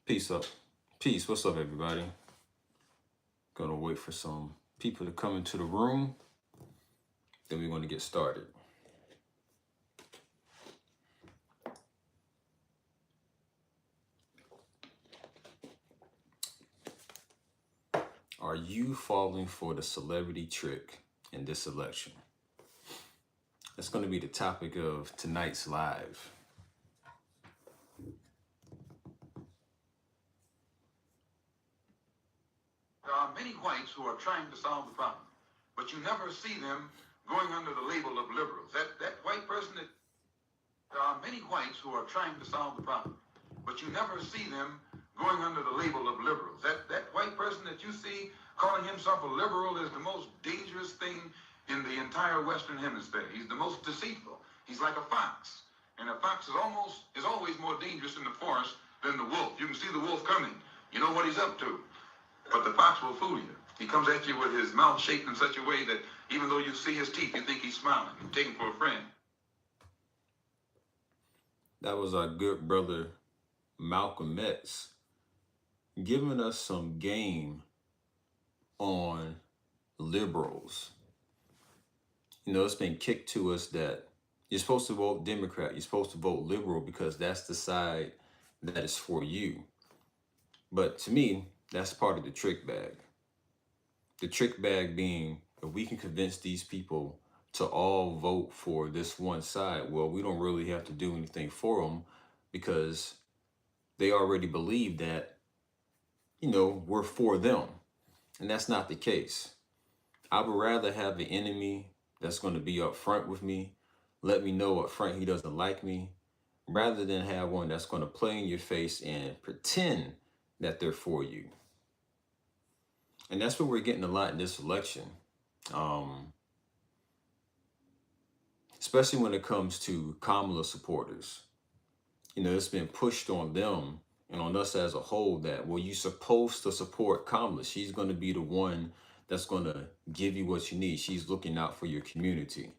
Peace up. Peace. What's up, everybody? Gonna wait for some people to come into the room. Then we're going to get started. Are you falling for the celebrity trick in this election? That's going to be the topic of tonight's live. There are many whites who are trying to solve the problem, but you never see them going under the label of liberals. That white person that there are many whites who are trying to solve the problem, but you never see them going under the label of liberals. That white person that you see calling himself a liberal is the most dangerous thing in the entire Western Hemisphere. He's the most deceitful. He's like a fox, and a fox is always more dangerous in the forest than the wolf. You can see the wolf coming. You know what he's up to. But the fox will fool you. He comes at you with his mouth shaped in such a way that even though you see his teeth, you think he's smiling. You take him for a friend. That was our good brother Malcolm X giving us some game on liberals. You know, it's been kicked to us that you're supposed to vote Democrat, you're supposed to vote liberal because that's the side that is for you. But to me, that's part of the trick bag. The trick bag being, if we can convince these people to all vote for this one side, well, we don't really have to do anything for them because they already believe that, you know, we're for them. And that's not the case. I would rather have an enemy that's going to be up front with me, let me know up front he doesn't like me, rather than have one that's going to play in your face and pretend that they're for you. And that's what we're getting a lot in this election. Especially when it comes to Kamala supporters. You know, it's been pushed on them and on us as a whole that, well, you're supposed to support Kamala. She's going to be the one that's going to give you what you need. She's looking out for your community.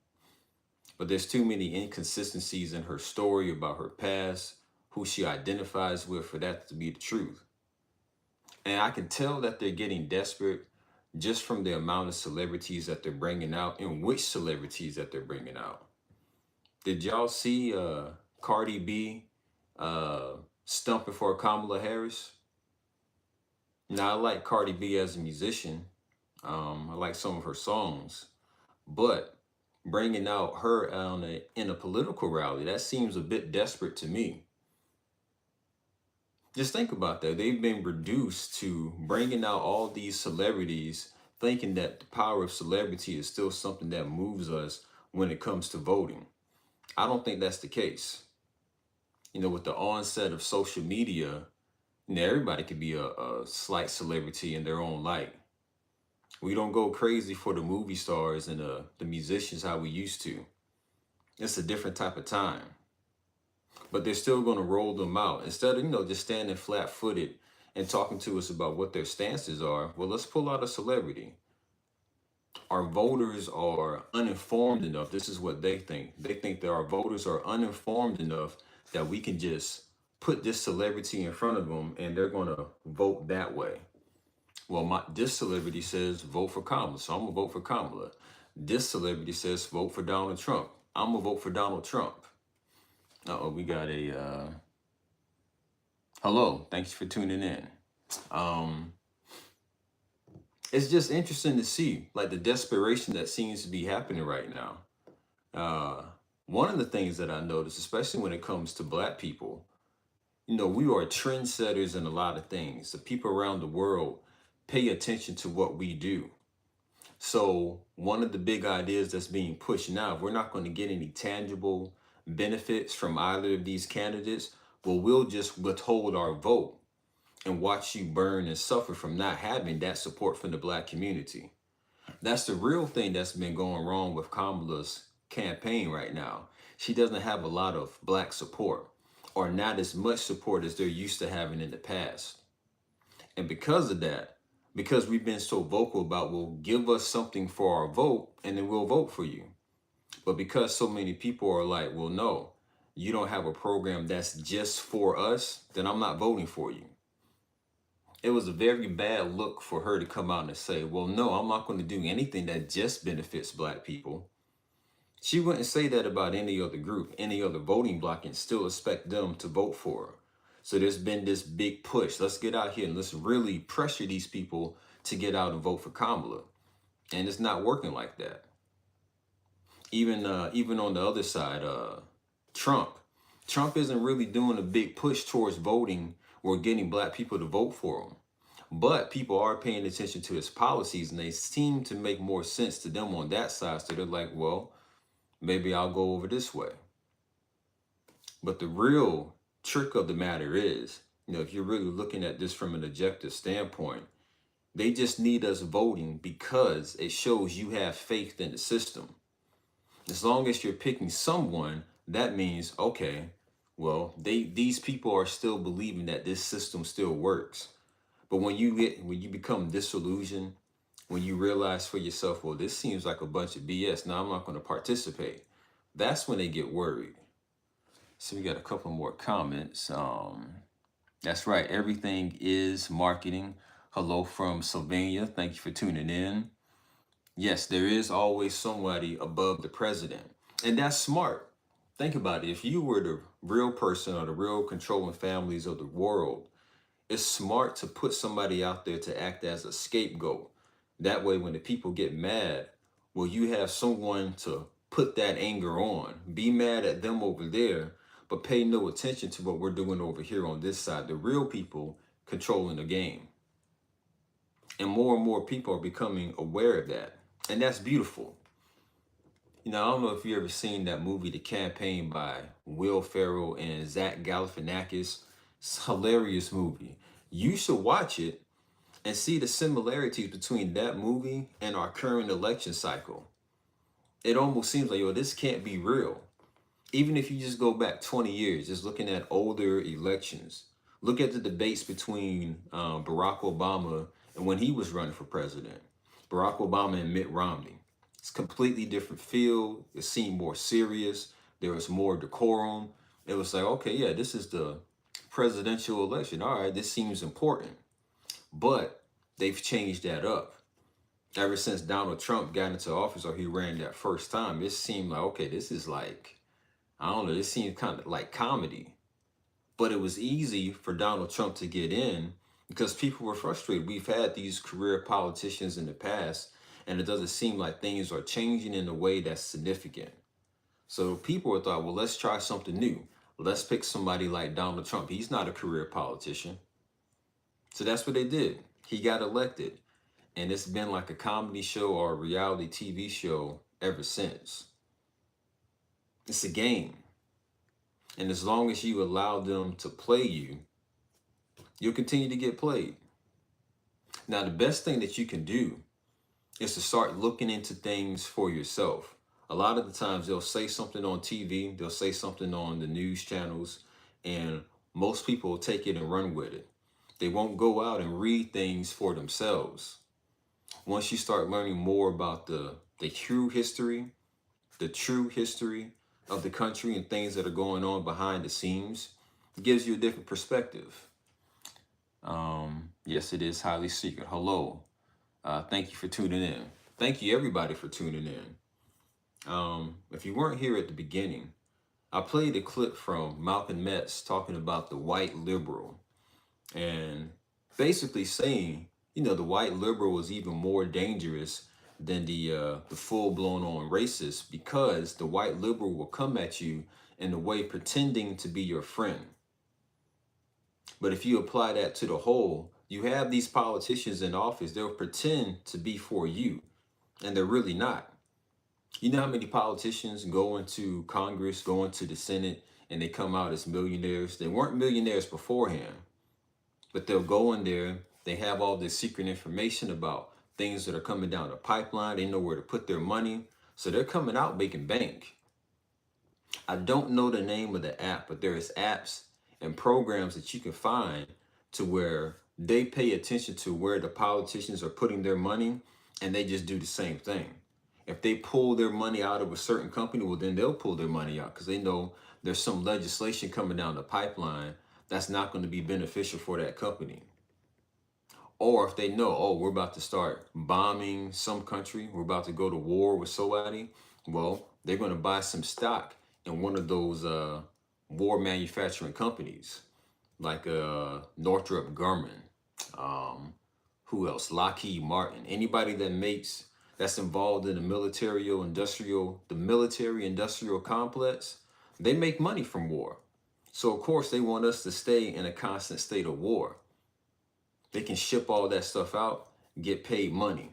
But there's too many inconsistencies in her story about her past, who she identifies with, for that to be the truth. And I can tell that they're getting desperate just from the amount of celebrities that they're bringing out and which celebrities that they're bringing out. Did y'all see Cardi B stumping for Kamala Harris? Now, I like Cardi B as a musician. I like some of her songs. But bringing out her in a political rally, that seems a bit desperate to me. Just think about that. They've been reduced to bringing out all these celebrities, thinking that the power of celebrity is still something that moves us when it comes to voting. I don't think that's the case. You know, with the onset of social media, you know, everybody could be a slight celebrity in their own light. We don't go crazy for the movie stars and the musicians how we used to. It's a different type of time. But they're still going to roll them out. Instead of, you know, just standing flat-footed and talking to us about what their stances are, well, let's pull out a celebrity. Our voters are uninformed enough. This is what they think. They think that our voters are uninformed enough that we can just put this celebrity in front of them and they're going to vote that way. Well, this celebrity says vote for Kamala, so I'm going to vote for Kamala. This celebrity says vote for Donald Trump. I'm going to vote for Donald Trump. Uh-oh, we got a, hello, thanks for tuning in. It's just interesting to see, like, the desperation that seems to be happening right now. One of the things that I noticed, especially when it comes to Black people, you know, we are trendsetters in a lot of things. The people around the world pay attention to what we do. So one of the big ideas that's being pushed now, if we're not going to get any tangible benefits from either of these candidates, well, we'll just withhold our vote and watch you burn and suffer from not having that support from the Black community. That's the real thing that's been going wrong with Kamala's campaign right now. She doesn't have a lot of Black support, or not as much support as they're used to having in the past. And because of that, because we've been so vocal about, well, give us something for our vote and then we'll vote for you. But because so many people are like, well, no, you don't have a program that's just for us, then I'm not voting for you. It was a very bad look for her to come out and say, well, no, I'm not going to do anything that just benefits black people. She wouldn't say that about any other group, any other voting bloc, and still expect them to vote for her. So there's been this big push. Let's get out here and let's really pressure these people to get out and vote for Kamala. And it's not working like that. Even on the other side, Trump. Trump isn't really doing a big push towards voting or getting black people to vote for him. But people are paying attention to his policies and they seem to make more sense to them on that side. So they're like, well, maybe I'll go over this way. But the real trick of the matter is, if you're really looking at this from an objective standpoint, they just need us voting because it shows you have faith in the system. As long as you're picking someone, that means, okay, well, these people are still believing that this system still works. But when you become disillusioned, when you realize for yourself, well, this seems like a bunch of BS. Now I'm not going to participate. That's when they get worried. So we got a couple more comments. That's right. Everything is marketing. Hello from Sylvania. Thank you for tuning in. Yes, there is always somebody above the president. And that's smart. Think about it. If you were the real person or the real controlling families of the world, it's smart to put somebody out there to act as a scapegoat. That way, when the people get mad, well, you have someone to put that anger on. Be mad at them over there, but pay no attention to what we're doing over here on this side. The real people controlling the game. And more people are becoming aware of that. And that's beautiful. I don't know if you ever seen that movie, The Campaign, by Will Ferrell and Zach Galifianakis. It's a hilarious movie. You should watch it and see the similarities between that movie and our current election cycle. It almost seems like, yo, this can't be real. Even if you just go back 20 years, just looking at older elections, look at the debates between Barack Obama and when he was running for president, Barack Obama and Mitt Romney. It's completely different feel. It seemed more serious. There was more decorum. It was like, okay, yeah, this is the presidential election. All right, this seems important. But they've changed that up. Ever since Donald Trump got into office or he ran that first time, it seemed like, okay, this is like, I don't know, this seemed kind of like comedy. But it was easy for Donald Trump to get in because people were frustrated. We've had these career politicians in the past, and it doesn't seem like things are changing in a way that's significant. So people thought, well, let's try something new. Let's pick somebody like Donald Trump. He's not a career politician. So that's what they did. He got elected. And it's been like a comedy show or a reality TV show ever since. It's a game. And as long as you allow them to play you, you'll continue to get played. Now, the best thing that you can do is to start looking into things for yourself. A lot of the times they'll say something on TV, they'll say something on the news channels, and most people will take it and run with it. They won't go out and read things for themselves. Once you start learning more about the true history of the country and things that are going on behind the scenes, it gives you a different perspective. Yes, it is highly secret. Hello. Thank you for tuning in. Thank you, everybody, for tuning in. If you weren't here at the beginning, I played a clip from Malcolm X talking about the white liberal and basically saying, the white liberal is even more dangerous than the full blown on racist because the white liberal will come at you in a way pretending to be your friend. But if you apply that to the whole, you have these politicians in office, they'll pretend to be for you, and they're really not. You know how many politicians go into Congress, go into the Senate, and they come out as millionaires? They weren't millionaires beforehand, but they'll go in there, they have all this secret information about things that are coming down the pipeline, they know where to put their money, so they're coming out making bank. I don't know the name of the app, but there's apps and programs that you can find to where they pay attention to where the politicians are putting their money and they just do the same thing. If they pull their money out of a certain company, well, then they'll pull their money out because they know there's some legislation coming down the pipeline that's not going to be beneficial for that company. Or if they know, oh, we're about to start bombing some country, we're about to go to war with somebody, well, they're going to buy some stock in one of those war manufacturing companies, like Northrop Grumman, um, who else? Lockheed Martin. Anybody that's involved in the military industrial complex, they make money from war. So of course they want us to stay in a constant state of war. They can ship all that stuff out, get paid money.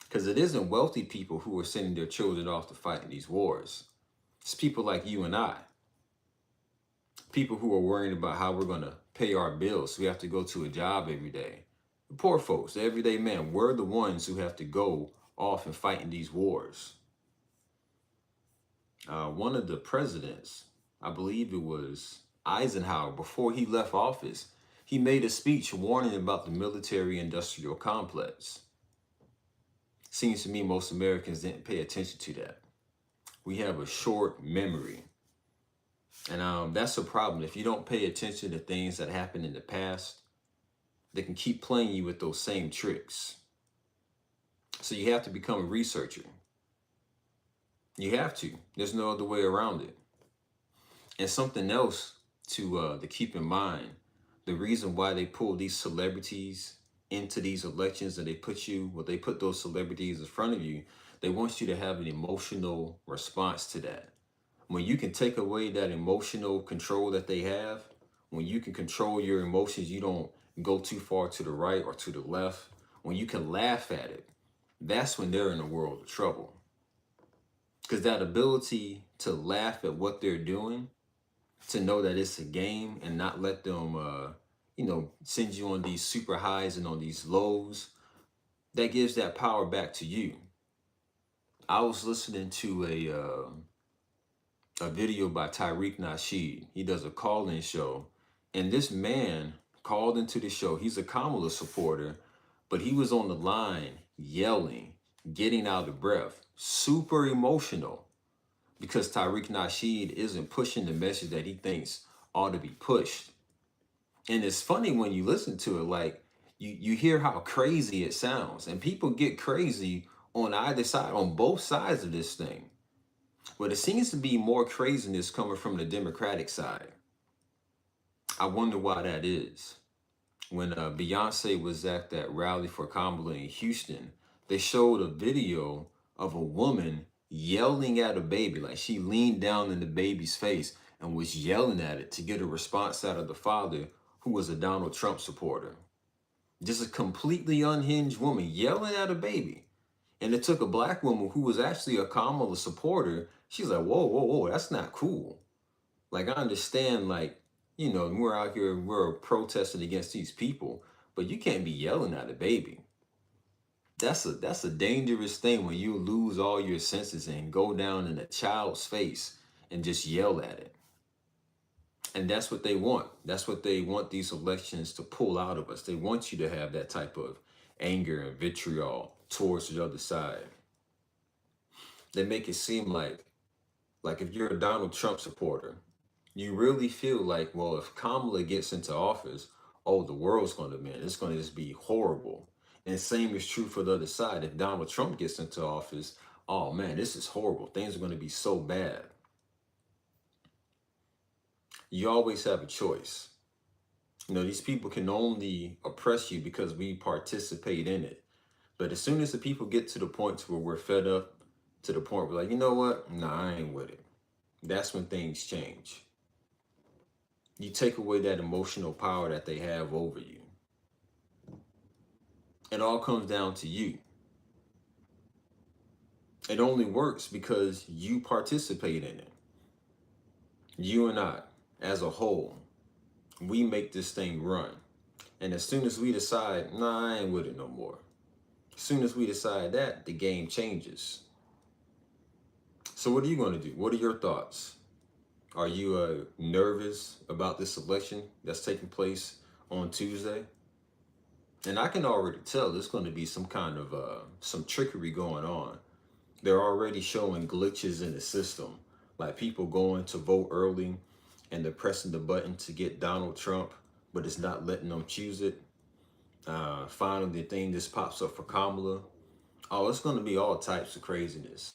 Because it isn't wealthy people who are sending their children off to fight in these wars. It's people like you and I, people who are worrying about how we're going to pay our bills. So we have to go to a job every day. The poor folks, the everyday man, we're the ones who have to go off and fight in these wars. One of the presidents, I believe it was Eisenhower, before he left office, he made a speech warning about the military industrial complex. Seems to me most Americans didn't pay attention to that. We have a short memory. And that's a problem. If you don't pay attention to things that happened in the past, they can keep playing you with those same tricks. So you have to become a researcher. You have to. There's no other way around it. And something else to keep in mind, the reason why they pull these celebrities into these elections and they put those celebrities in front of you, they want you to have an emotional response to that. When you can take away that emotional control that they have, when you can control your emotions, you don't go too far to the right or to the left. When you can laugh at it, that's when they're in a world of trouble. Because that ability to laugh at what they're doing, to know that it's a game and not let them, send you on these super highs and on these lows, that gives that power back to you. I was listening to a video by Tariq Nasheed. He does a call-in show, and this man called into the show. He's a Kamala supporter, but he was on the line yelling, getting out of breath, super emotional because Tariq Nasheed isn't pushing the message that he thinks ought to be pushed. And it's funny when you listen to it, like you hear how crazy it sounds, and people get crazy on either side, on both sides of this thing. But it seems to be more craziness coming from the Democratic side. I wonder why that is. When Beyonce was at that rally for Kamala in Houston, they showed a video of a woman yelling at a baby. Like she leaned down in the baby's face and was yelling at it to get a response out of the father, who was a Donald Trump supporter. Just a completely unhinged woman yelling at a baby. And it took a black woman who was actually a Kamala supporter. She's like, whoa, whoa, whoa, that's not cool. Like, I understand, like, we're out here, we're protesting against these people, but you can't be yelling at a baby. That's a dangerous thing when you lose all your senses and go down in a child's face and just yell at it. And that's what they want. That's what they want these elections to pull out of us. They want you to have that type of anger and vitriol towards the other side. They make it seem like if you're a Donald Trump supporter, you really feel like, well, if Kamala gets into office, oh, the world's going to end. It's going to just be horrible. And the same is true for the other side. If Donald Trump gets into office, oh man, this is horrible. Things are going to be so bad. You always have a choice. These people can only oppress you because we participate in it. But as soon as the people get to the point where we're fed up, to the point where like, you know what? Nah, I ain't with it. That's when things change. You take away that emotional power that they have over you. It all comes down to you. It only works because you participate in it. You and I, as a whole, we make this thing run. And as soon as we decide, nah, I ain't with it no more. As soon as we decide that, the game changes. So what are you going to do? What are your thoughts? Are you nervous about this election that's taking place on Tuesday? And I can already tell there's going to be some kind of some trickery going on. They're already showing glitches in the system, like people going to vote early and they're pressing the button to get Donald Trump, but it's not letting them choose it. Finally, the thing just pops up for Kamala. Oh, it's going to be all types of craziness.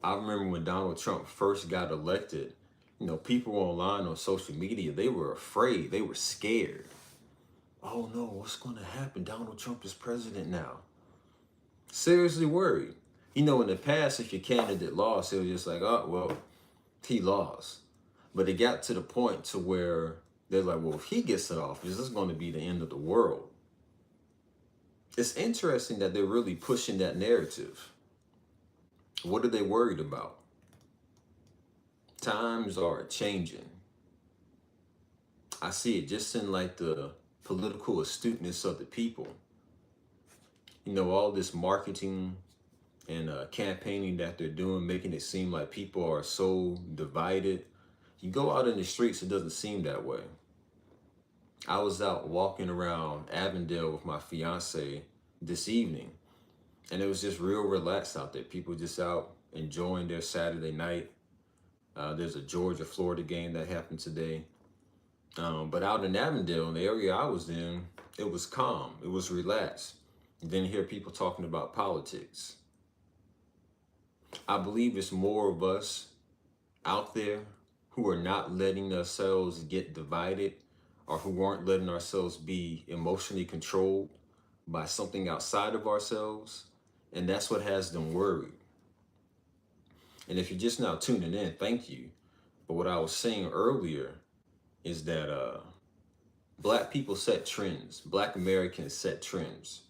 I remember when Donald Trump first got elected, people online on social media, they were afraid. They were scared. Oh no, what's going to happen? Donald Trump is president now. Seriously worried. In the past, if your candidate lost, it was just like, oh, well, he lost. But it got to the point to where they're like, well, if he gets it off, this is going to be the end of the world. It's interesting that they're really pushing that narrative. What are they worried about? Times are changing. I see it just in like the political astuteness of the people. All this marketing and campaigning that they're doing, making it seem like people are so divided. You go out in the streets, it doesn't seem that way. I was out walking around Avondale with my fiance this evening, and it was just real relaxed out there. People just out enjoying their Saturday night. There's a Georgia Florida game that happened today. But out in Avondale, in the area I was in, it was calm. It was relaxed. You didn't hear people talking about politics. I believe it's more of us out there who are not letting ourselves get divided or who aren't letting ourselves be emotionally controlled by something outside of ourselves. And that's what has them worried. And if you're just now tuning in, thank you. But what I was saying earlier is that Black people set trends, Black Americans set trends.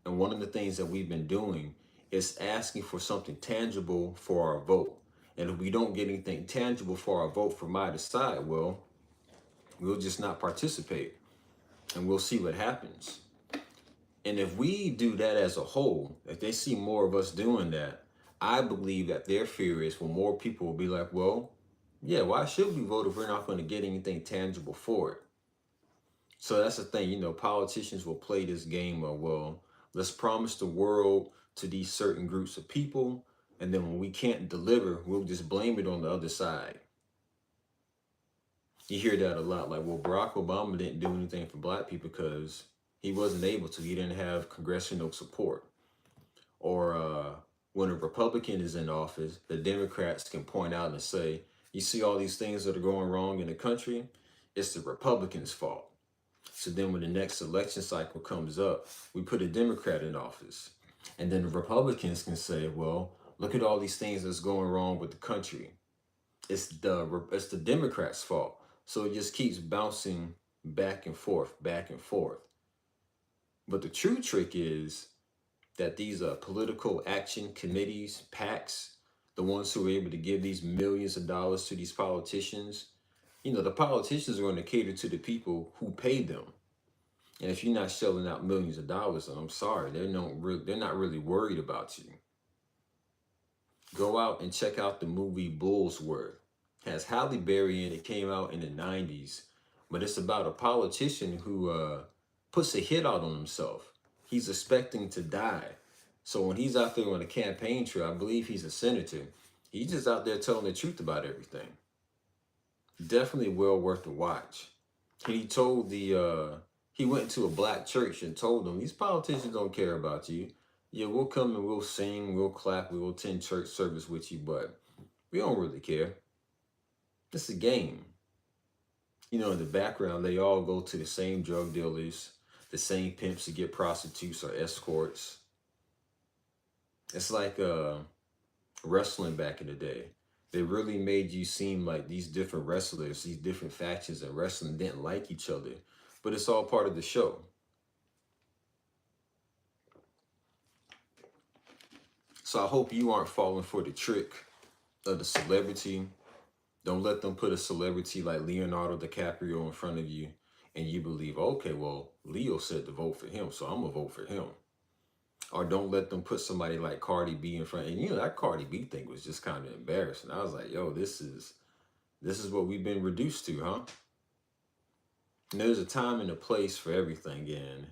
And one of the things that we've been doing is asking for something tangible for our vote. And if we don't get anything tangible for our vote from either side, well, we'll just not participate and we'll see what happens. And if we do that as a whole, if they see more of us doing that, I believe that their fear is, well, more people will be like, well, yeah, why should we vote if we're not going to get anything tangible for it? So that's the thing, politicians will play this game of, well, let's promise the world to these certain groups of people. And then when we can't deliver, we'll just blame it on the other side. You hear that a lot. Like, well, Barack Obama didn't do anything for Black people because he wasn't able to. He didn't have congressional support. Or when a Republican is in office, the Democrats can point out and say, you see all these things that are going wrong in the country? It's the Republicans' fault. So then when the next election cycle comes up, we put a Democrat in office. And then the Republicans can say, well, look at all these things that's going wrong with the country. It's the Democrats' fault. So it just keeps bouncing back and forth, back and forth. But the true trick is that these political action committees, PACs, the ones who are able to give these millions of dollars to these politicians, the politicians are going to cater to the people who pay them. And if you're not shelling out millions of dollars, then I'm sorry, they're not really worried about you. Go out and check out the movie Bullsworth. It has Halle Berry in it. Came out in the 90s, but it's about a politician who puts a hit out on himself. He's expecting to die. So when he's out there on a campaign trail, I believe he's a senator. He's just out there telling the truth about everything. Definitely well worth the watch. And he went into a Black church and told them, these politicians don't care about you. Yeah, we'll come and we'll sing, we'll clap, we'll attend church service with you, but we don't really care. It's a game. In the background, they all go to the same drug dealers, the same pimps to get prostitutes or escorts. It's like wrestling back in the day. They really made you seem like these different wrestlers, these different factions in wrestling didn't like each other, but it's all part of the show. So I hope you aren't falling for the trick of the celebrity. Don't let them put a celebrity like Leonardo DiCaprio in front of you and you believe, okay, well, Leo said to vote for him, so I'm going to vote for him. Or don't let them put somebody like Cardi B in front. And that Cardi B thing was just kind of embarrassing. I was like, yo, this is what we've been reduced to, huh? And there's a time and a place for everything, and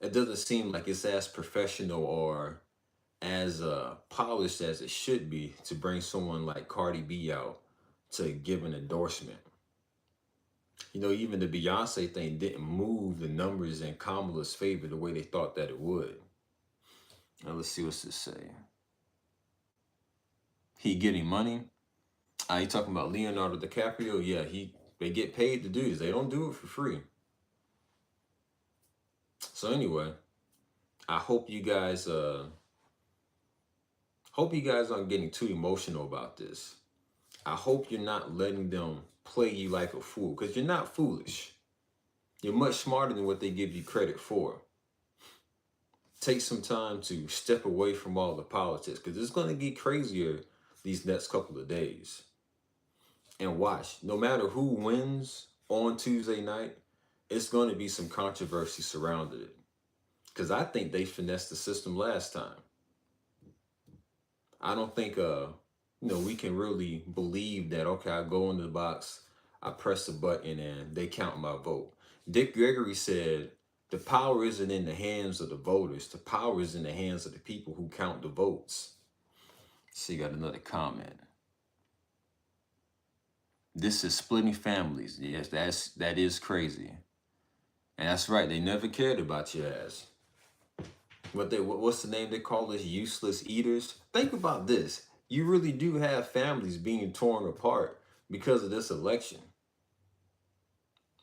it doesn't seem like it's as professional or as polished as it should be to bring someone like Cardi B out to give an endorsement. Even the Beyonce thing didn't move the numbers in Kamala's favor the way they thought that it would. Now let's see what's this say. He getting money. You talking about Leonardo DiCaprio? Yeah, they get paid to do this. They don't do it for free. So anyway, I hope you guys aren't getting too emotional about this. I hope you're not letting them play you like a fool, because you're not foolish. You're much smarter than what they give you credit for. Take some time to step away from all the politics, because it's going to get crazier these next couple of days. And watch, no matter who wins on Tuesday night, it's going to be some controversy surrounding it. Because I think they finessed the system last time. I don't think we can really believe that, okay, I go in the box, I press the button and they count my vote. Dick Gregory said the power isn't in the hands of the voters, the power is in the hands of the people who count the votes. See, got another comment. This is splitting families. Yes, that is crazy. And that's right, they never cared about your ass. What's the name they call us? Useless eaters. Think about this. You really do have families being torn apart because of this election.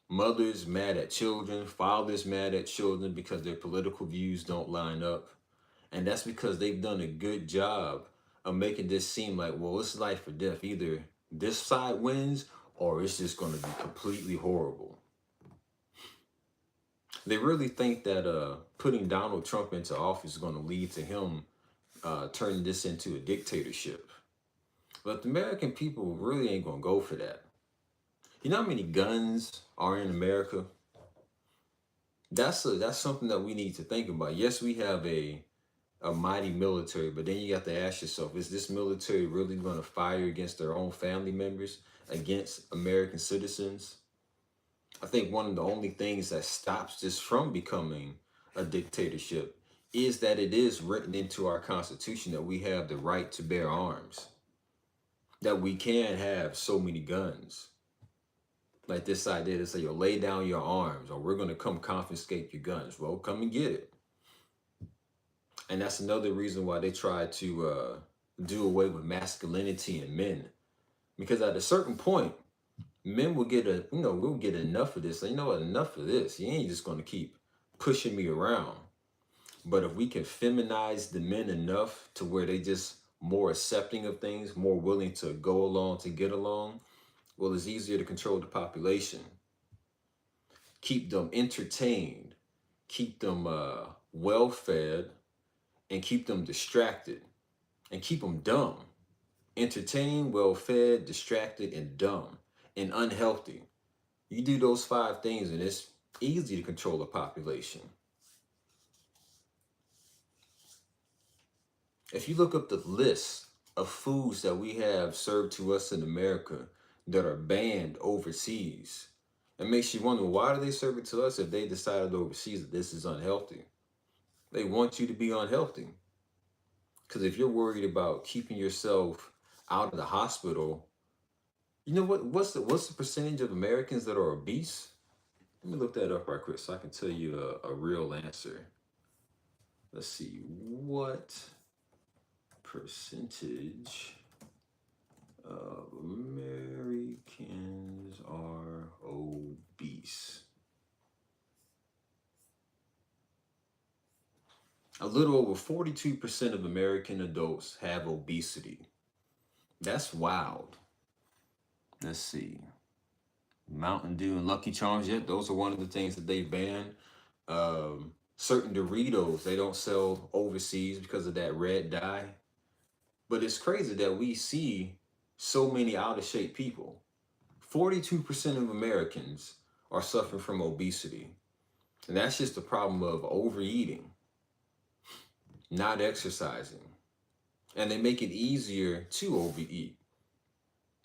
Mothers mad at children, fathers mad at children because their political views don't line up. And that's because they've done a good job of making this seem like, well, it's life or death. Either this side wins or it's just going to be completely horrible. They really think that putting Donald Trump into office is going to lead to him turning this into a dictatorship. But the American people really ain't going to go for that. You know how many guns are in America? That's something that we need to think about. Yes, we have a mighty military, but then you got to ask yourself, is this military really going to fire against their own family members, against American citizens? I think one of the only things that stops this from becoming a dictatorship is that it is written into our Constitution that we have the right to bear arms, that we can have so many guns. Like this idea to say, lay down your arms or we're going to come confiscate your guns. Well, come and get it. And that's another reason why they try to do away with masculinity in men. Because at a certain point, men will we'll get enough of this. Enough of this. You ain't just going to keep pushing me around. But if we can feminize the men enough to where they just more accepting of things, more willing to go along to get along, well, it's easier to control the population. Keep them entertained, keep them well fed, and keep them distracted, and keep them dumb. Entertained, well fed, distracted, and dumb, and unhealthy. You do those 5 things, and it's easy to control a population. If you look up the list of foods that we have served to us in America that are banned overseas, it makes you wonder, why do they serve it to us if they decided overseas that this is unhealthy? They want you to be unhealthy. Because if you're worried about keeping yourself out of the hospital, you know what? What's the percentage of Americans that are obese? Let me look that up right quick so I can tell you a real answer. Let's see, what percentage of Americans are obese? A little over 42% of American adults have obesity. That's wild. Let's see. Mountain Dew and Lucky Charms, yeah, those are one of the things that they banned. Certain Doritos, they don't sell overseas because of that red dye. But it's crazy that we see so many out of shape people. 42% of Americans are suffering from obesity. And that's just the problem of overeating, not exercising. And they make it easier to overeat.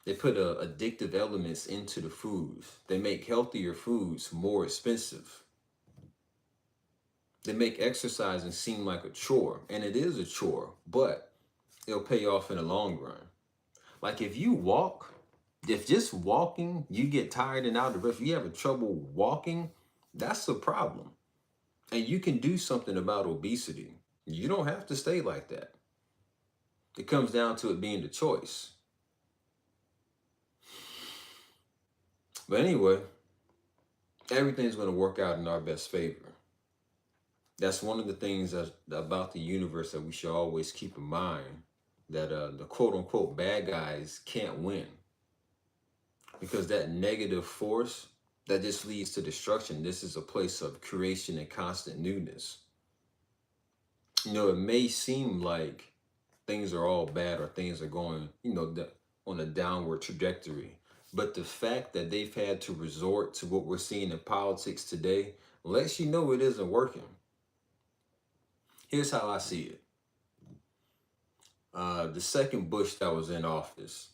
They put addictive elements into the foods. They make healthier foods more expensive. They make exercising seem like a chore. And it is a chore, but it'll pay off in the long run. Like if you walk, If just walking, you get tired and out of breath, you have trouble walking, that's a problem. And you can do something about obesity. You don't have to stay like that. It comes down to it being the choice. But anyway, everything's going to work out in our best favor. That's one of the things about the universe that we should always keep in mind, that the quote unquote bad guys can't win, because that negative force that just leads to destruction. This is a place of creation and constant newness. It may seem like things are all bad or things are going, on a downward trajectory. But the fact that they've had to resort to what we're seeing in politics today lets you know it isn't working. Here's how I see it. The second Bush that was in office,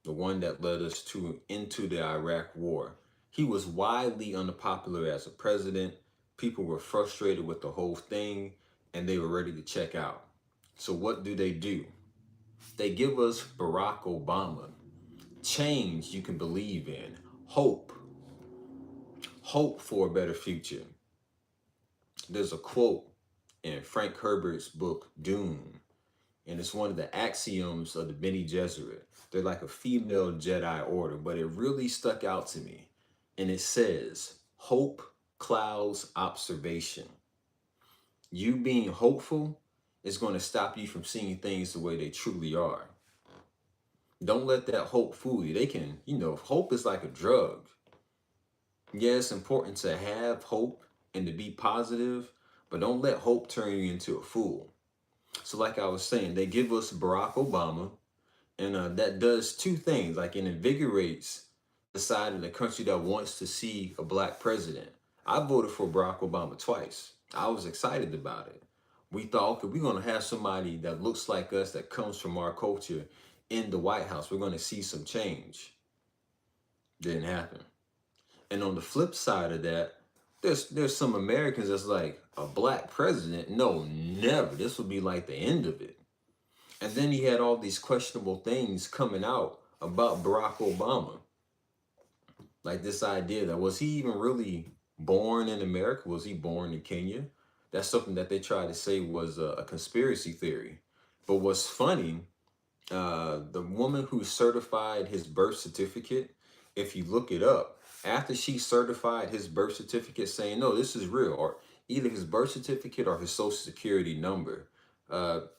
the one that led us to into the Iraq War, he was widely unpopular as a president. People were frustrated with the whole thing and they were ready to check out. So what do? They give us Barack Obama. Change you can believe in. Hope for a better future. There's a quote in Frank Herbert's book, Dune, and it's one of the axioms of the Bene Gesserit. They're like a female Jedi order, but it really stuck out to me. And it says, hope clouds observation. You being hopeful is going to stop you from seeing things the way they truly are. Don't let that hope fool you. They can, hope is like a drug. Yeah, it's important to have hope and to be positive, but don't let hope turn you into a fool. So, like I was saying, they give us Barack Obama, and that does two things. Like, it invigorates the side of the country that wants to see a black president. I voted for Barack Obama twice. I was excited about it. We thought, okay, we're going to have somebody that looks like us, that comes from our culture in the White House. We're going to see some change. Didn't happen. And on the flip side of that, there's some Americans that's like, a black president? No, never. This would be like the end of it. And then he had all these questionable things coming out about Barack Obama. Like this idea that, was he even really born in America? Was he born in Kenya? That's something that they tried to say was a conspiracy theory. But what's funny, the woman who certified his birth certificate, if you look it up, after she certified his birth certificate saying, no, this is real, or either his birth certificate or his social security number,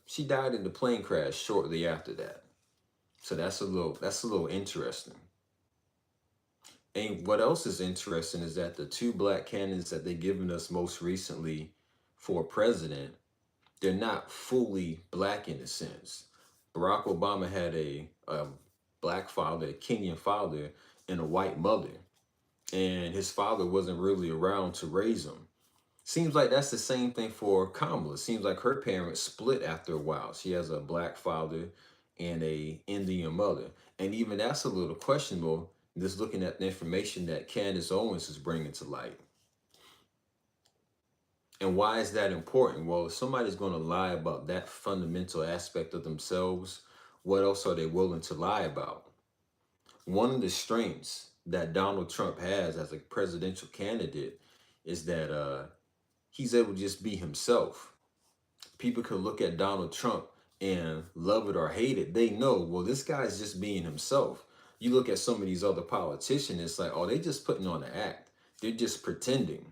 she died in the plane crash shortly after that. So that's a little interesting. And what else is interesting is that the two black candidates that they've given us most recently for president, they're not fully black in a sense. Barack Obama had a black father, a Kenyan father, and a white mother. And his father wasn't really around to raise him. Seems like that's the same thing for Kamala. Seems like her parents split after a while. She has a black father and a Indian mother. And even that's a little questionable, just looking at the information that Candace Owens is bringing to light. And why is that important? Well, if somebody's going to lie about that fundamental aspect of themselves, what else are they willing to lie about? One of the strengths that Donald Trump has as a presidential candidate is that he's able to just be himself. People can look at Donald Trump and love it or hate it. They know, well, this guy's just being himself. You look at some of these other politicians, it's like, oh, they just putting on an act. They're just pretending.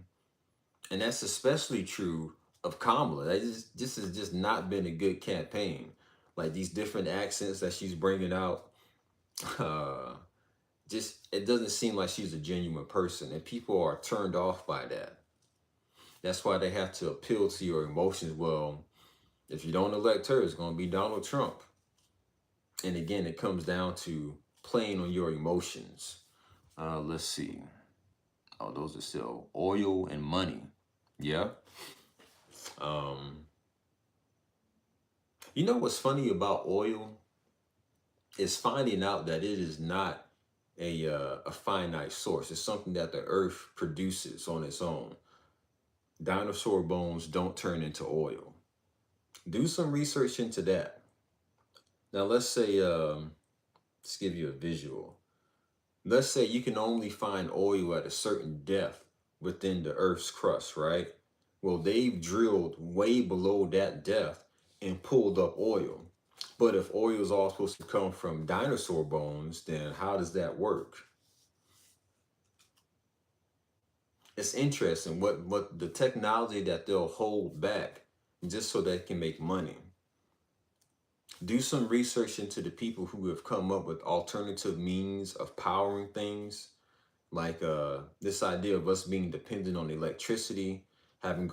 And that's especially true of Kamala. This has just not been a good campaign. Like these different accents that she's bringing out, uh, just it doesn't seem like she's a genuine person, and people are turned off by that. That's why they have to appeal to your emotions. Well, if you don't elect her, it's going to be Donald Trump. And again, it comes down to playing on your emotions. Let's see. Oh, those are still oil and money. Yeah. Um, you know what's funny about oil is finding out that it is not a finite source. It's something that the earth produces on its own. Dinosaur bones don't turn into oil. Do some research into that. Now, let's say, let's give you a visual. Let's say you can only find oil at a certain depth within the Earth's crust, right? Well, they've drilled way below that depth and pulled up oil. But if oil is all supposed to come from dinosaur bones, then how does that work? It's interesting what the technology that they'll hold back just so they can make money. Do some research into the people who have come up with alternative means of powering things, like this idea of us being dependent on electricity, having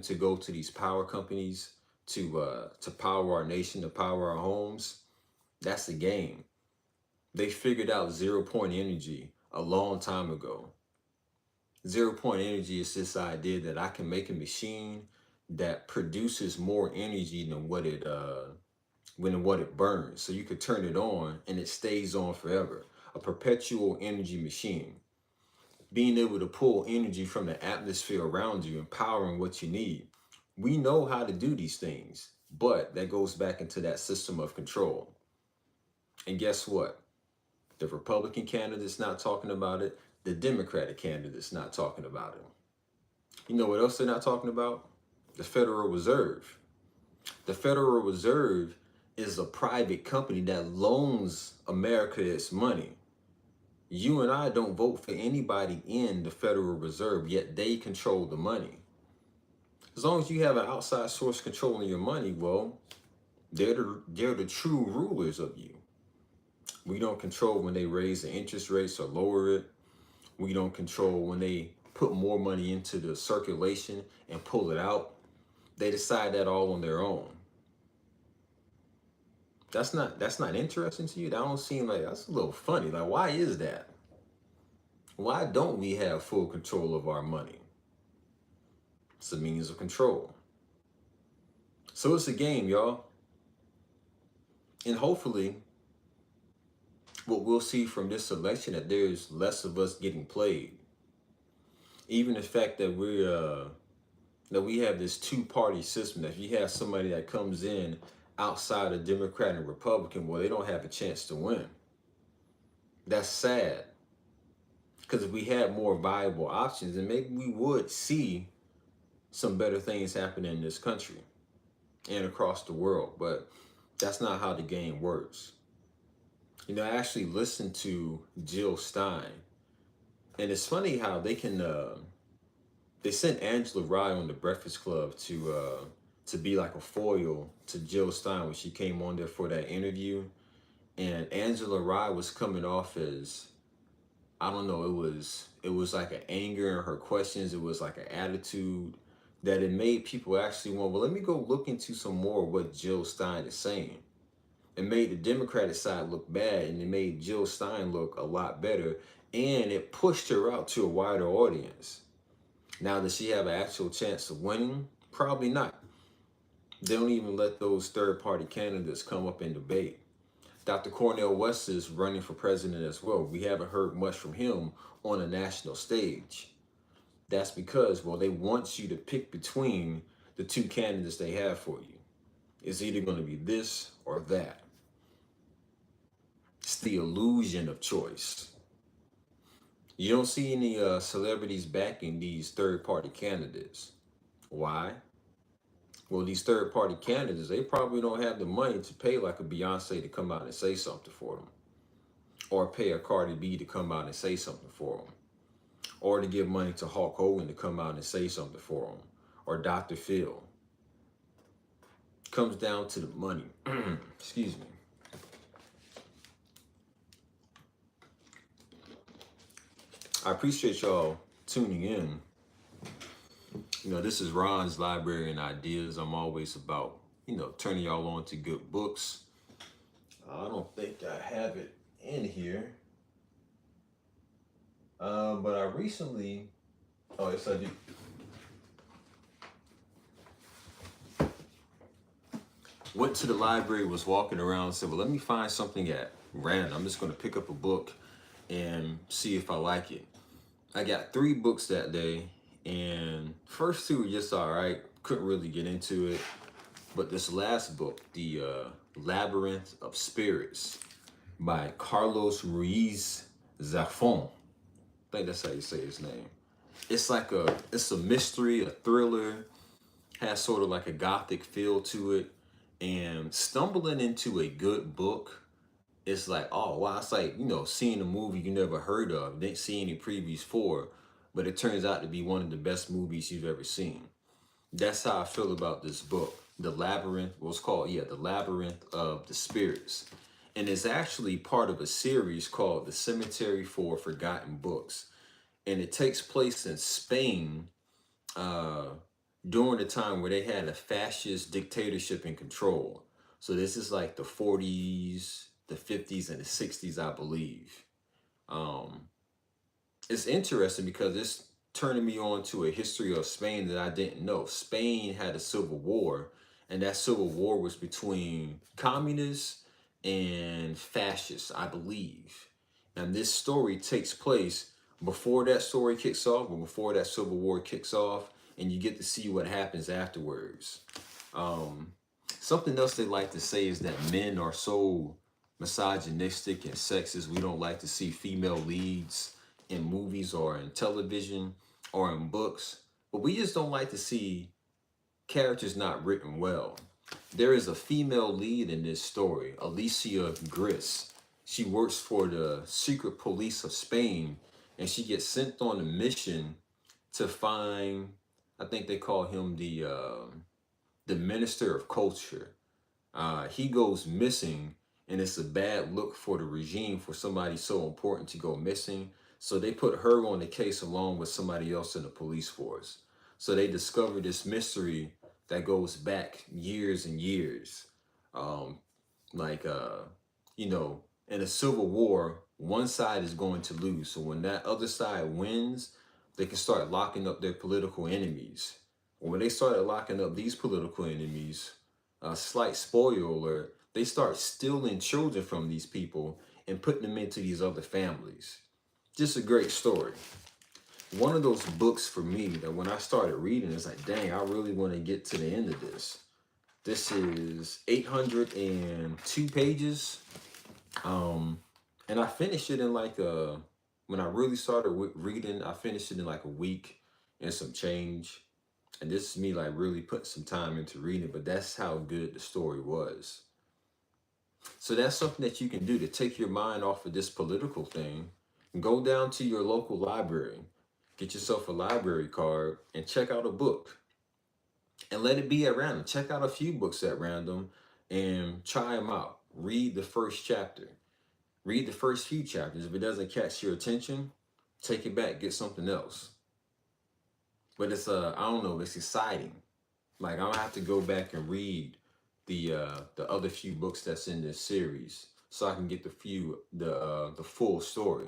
to go to these power companies to power our nation, to power our homes. That's the game. They figured out 0 point energy a long time ago. 0 point energy is this idea that I can make a machine that produces more energy than what it burns. So you could turn it on and it stays on forever. A perpetual energy machine. Being able to pull energy from the atmosphere around you and powering what you need. We know how to do these things, but that goes back into that system of control. And guess what? The Republican candidate's not talking about it. The Democratic candidate's not talking about it. You know what else they're not talking about? The Federal Reserve. The Federal Reserve is a private company that loans America its money. You and I don't vote for anybody in the Federal Reserve, yet they control the money. As long as you have an outside source controlling your money, well, they're the true rulers of you. We don't control when they raise the interest rates or lower it. We don't control when they put more money into the circulation and pull it out. They decide that all on their own. That's not interesting to you. That don't seem like that's a little funny. Like, why is that? Why don't we have full control of our money? It's a means of control. So it's a game, y'all. And hopefully what we'll see from this election that there's less of us getting played. Even the fact that we have this two-party system, that if you have somebody that comes in outside of Democrat and Republican, well, they don't have a chance to win. That's sad. Because if we had more viable options, then maybe we would see some better things happen in this country and across the world. But that's not how the game works. You know, I actually listened to Jill Stein, and it's funny how they sent Angela Rye on the Breakfast Club to be like a foil to Jill Stein when she came on there for that interview, and Angela Rye was coming off as, I don't know, it was like an anger in her questions, it was like an attitude that it made people actually want, well, let me go look into some more of what Jill Stein is saying. It made the Democratic side look bad, and it made Jill Stein look a lot better, and it pushed her out to a wider audience. Now, does she have an actual chance of winning? Probably not. They don't even let those third party candidates come up and debate. Dr. Cornel West is running for president as well. We haven't heard much from him on a national stage. That's because, well, they want you to pick between the two candidates they have for you. It's either going to be this or that. It's the illusion of choice. You don't see any celebrities backing these third party candidates. Why? Well, these third party candidates, they probably don't have the money to pay like a Beyonce to come out and say something for them, or pay a Cardi B to come out and say something for them, or to give money to Hulk Hogan to come out and say something for them, or Dr. Phil. Comes down to the money. Excuse me. I appreciate y'all tuning in. You know, this is Ron's Library and Ideas. I'm always about, turning y'all on to good books. I don't think I have it in here. But I recently, oh, yes, I do. Went to the library, was walking around, said, well, let me find something at random. I'm just going to pick up a book and see if I like it. I got 3 books that day, and first 2 were just all right. Couldn't really get into it. But this last book, The Labyrinth of Spirits by Carlos Ruiz Zafon. I think that's how you say his name. It's a mystery, a thriller, has sort of like a gothic feel to it. And stumbling into a good book, it's like, oh wow, it's like, seeing a movie you never heard of, didn't see any previews for, but it turns out to be one of the best movies you've ever seen. That's how I feel about this book. The Labyrinth, what's called, yeah, The Labyrinth of the Spirits. And it's actually part of a series called The Cemetery for Forgotten Books. And it takes place in Spain uh, during the time where they had a fascist dictatorship in control. So this is like the 40s, the 50s, and the 60s, I believe. Um, it's interesting because it's turning me on to a history of Spain that I didn't know. Spain had a civil war, and that civil war was between communists and fascists, I believe. And this story takes place before that story kicks off, or before that civil war kicks off, and you get to see what happens afterwards. Um, Something else they like to say is that men are so misogynistic and sexist. We don't like to see female leads in movies or in television or in books, but we just don't like to see characters not written well. There is a female lead in this story, Alicia Gris. She works for the secret police of Spain, and she gets sent on a mission to find, I think they call him the minister of culture. He goes missing, and it's a bad look for the regime for somebody so important to go missing. So they put her on the case along with somebody else in the police force. So they discover this mystery that goes back years and years. Um, like, you know, in a civil war, one side is going to lose. So when that other side wins, they can start locking up their political enemies. When they started locking up these political enemies, a slight spoiler alert, they start stealing children from these people and putting them into these other families. Just a great story. One of those books for me that when I started reading, it's like, dang, I really want to get to the end of this. This is 802 pages. Um, and I finished it in like when I really started reading, I finished it in like a week and some change. And this is me like really putting some time into reading, but that's how good the story was. So that's something that you can do to take your mind off of this political thing. Go down to your local library, get yourself a library card, and check out a book. And let it be at random. Check out a few books at random and try them out. Read the first chapter. Read the first few chapters. If it doesn't catch your attention, take it back, get something else. But it's I don't know, it's exciting. Like I'll have to go back and read the other few books that's in this series so I can get the full story.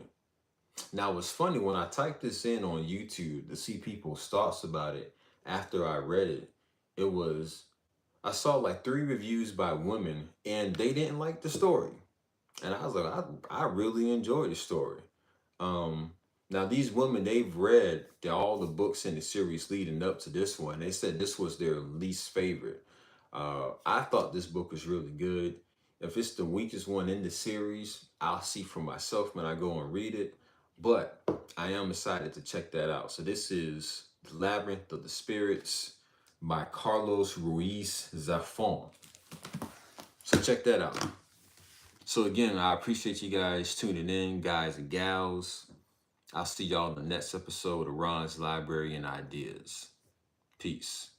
Now it's funny when I typed this in on YouTube to see people's thoughts about it after I read it, it was I saw like three reviews by women and they didn't like the story. And I was like, I really enjoyed the story. Um, Now these women, they've read all the books in the series leading up to this one. They said this was their least favorite. I thought this book was really good. If it's the weakest one in the series, I'll see for myself when I go and read it. But I am excited to check that out. So this is The Labyrinth of the Spirits by Carlos Ruiz Zafon. So check that out. So again, I appreciate you guys tuning in, guys and gals. I'll see y'all in the next episode of Ron's Library and Ideas. Peace.